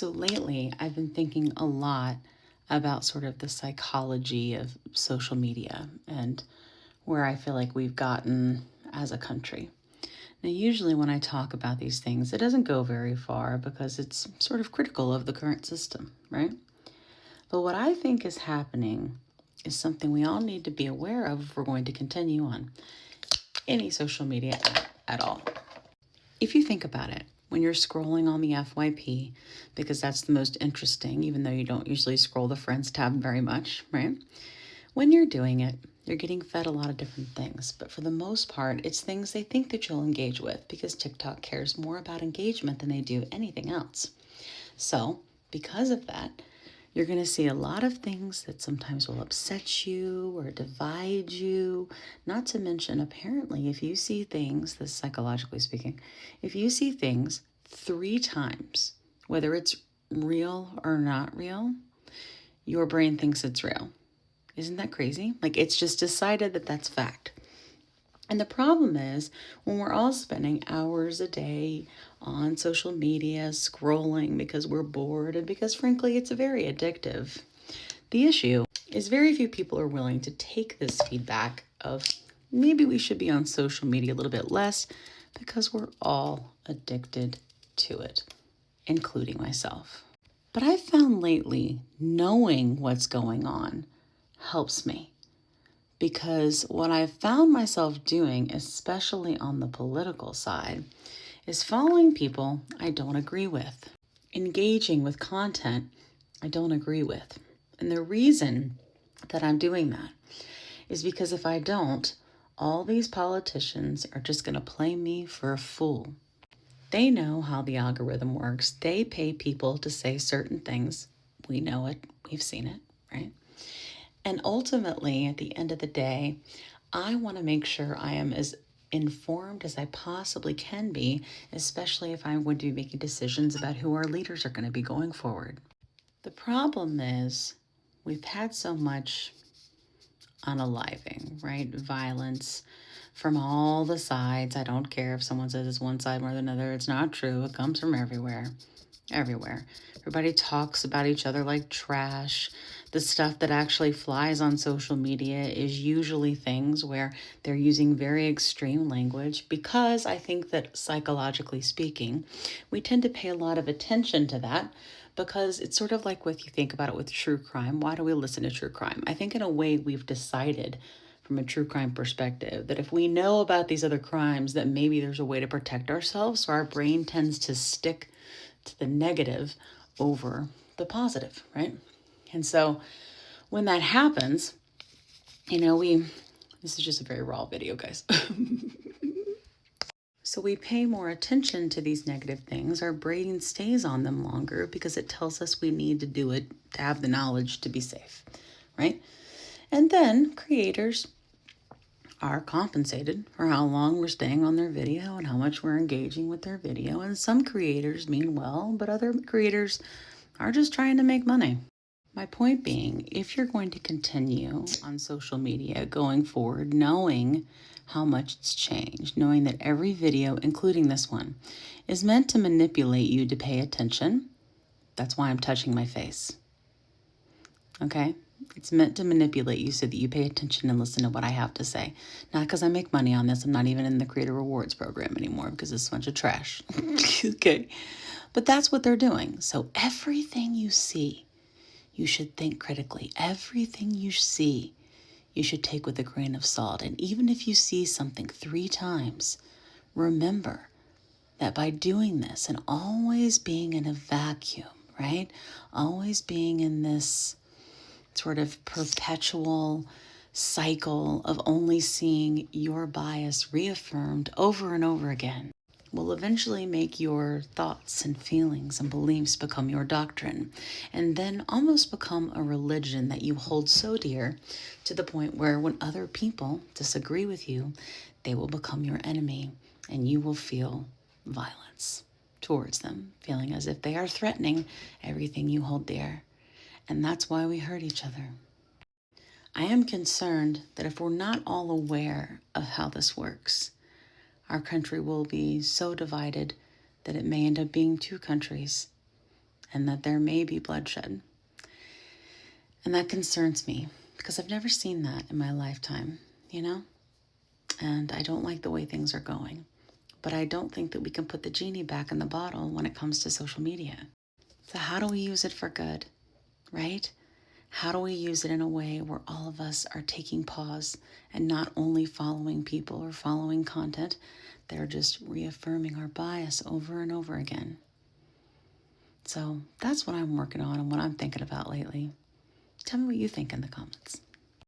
So lately, I've been thinking a lot about sort of the psychology of social media and where I feel like we've gotten as a country. Now, usually when I talk about these things, it doesn't go very far because it's sort of critical of the current system, right? But what I think is happening is something we all need to be aware of if we're going to continue on any social media at all. If you think about it, when you're scrolling on the FYP, because that's the most interesting, even though you don't usually scroll the Friends tab very much, right? When you're doing it, you're getting fed a lot of different things, but for the most part, it's things they think that you'll engage with because TikTok cares more about engagement than they do anything else. So, because of that, you're going to see a lot of things that sometimes will upset you or divide you. Not to mention, apparently, if you see things, this psychologically speaking, if you see things 3 times, whether it's real or not real, your brain thinks it's real. Isn't that crazy? Like, it's just decided that that's fact. And the problem is when we're all spending hours a day on social media, scrolling because we're bored and because, frankly, it's very addictive. The issue is very few people are willing to take this feedback of maybe we should be on social media a little bit less because we're all addicted to it, including myself. But I've found lately knowing what's going on helps me. Because what I've found myself doing, especially on the political side, is following people I don't agree with, engaging with content I don't agree with. And the reason that I'm doing that is because if I don't, all these politicians are just going to play me for a fool. They know how the algorithm works. They pay people to say certain things. We know it. We've seen it, right? And ultimately, at the end of the day, I want to make sure I am as informed as I possibly can be, especially if I'm going to be making decisions about who our leaders are going to be going forward. The problem is we've had so much unaliving, right? Violence from all the sides. I don't care if someone says it's one side more than another. It's not true. It comes from everywhere. Everywhere. Everybody talks about each other like trash. The stuff that actually flies on social media is usually things where they're using very extreme language because I think that psychologically speaking, we tend to pay a lot of attention to that because it's sort of like what you think about it with true crime. Why do we listen to true crime? I think in a way we've decided from a true crime perspective that if we know about these other crimes that maybe there's a way to protect ourselves, so our brain tends to stick to the negative over the positive, right? And so when that happens, this is just a very raw video, guys. So we pay more attention to these negative things. Our brain stays on them longer because it tells us we need to do it to have the knowledge to be safe, right? And then creators are compensated for how long we're staying on their video and how much we're engaging with their video. And some creators mean well, but other creators are just trying to make money. My point being, if you're going to continue on social media going forward, knowing how much it's changed, knowing that every video, including this one, is meant to manipulate you to pay attention, that's why I'm touching my face. Okay? It's meant to manipulate you so that you pay attention and listen to what I have to say. Not because I make money on this. I'm not even in the Creator Rewards program anymore because it's a bunch of trash. Okay? But that's what they're doing. So everything you see, you should think critically. Everything you see, you should take with a grain of salt. And even if you see something 3 times, remember that by doing this and always being in a vacuum, right? Always being in this sort of perpetual cycle of only seeing your bias reaffirmed over and over again will eventually make your thoughts and feelings and beliefs become your doctrine, and then almost become a religion that you hold so dear to the point where when other people disagree with you, they will become your enemy and you will feel violence towards them, feeling as if they are threatening everything you hold dear. And that's why we hurt each other. I am concerned that if we're not all aware of how this works, our country will be so divided that it may end up being 2 countries. and that there may be bloodshed. And that concerns me because I've never seen that in my lifetime, you know? And I don't like the way things are going. But I don't think that we can put the genie back in the bottle when it comes to social media. So, how do we use it for good, right? How do we use it in a way where all of us are taking pause and not only following people or following content, they're just reaffirming our bias over and over again? So that's what I'm working on and what I'm thinking about lately. Tell me what you think in the comments.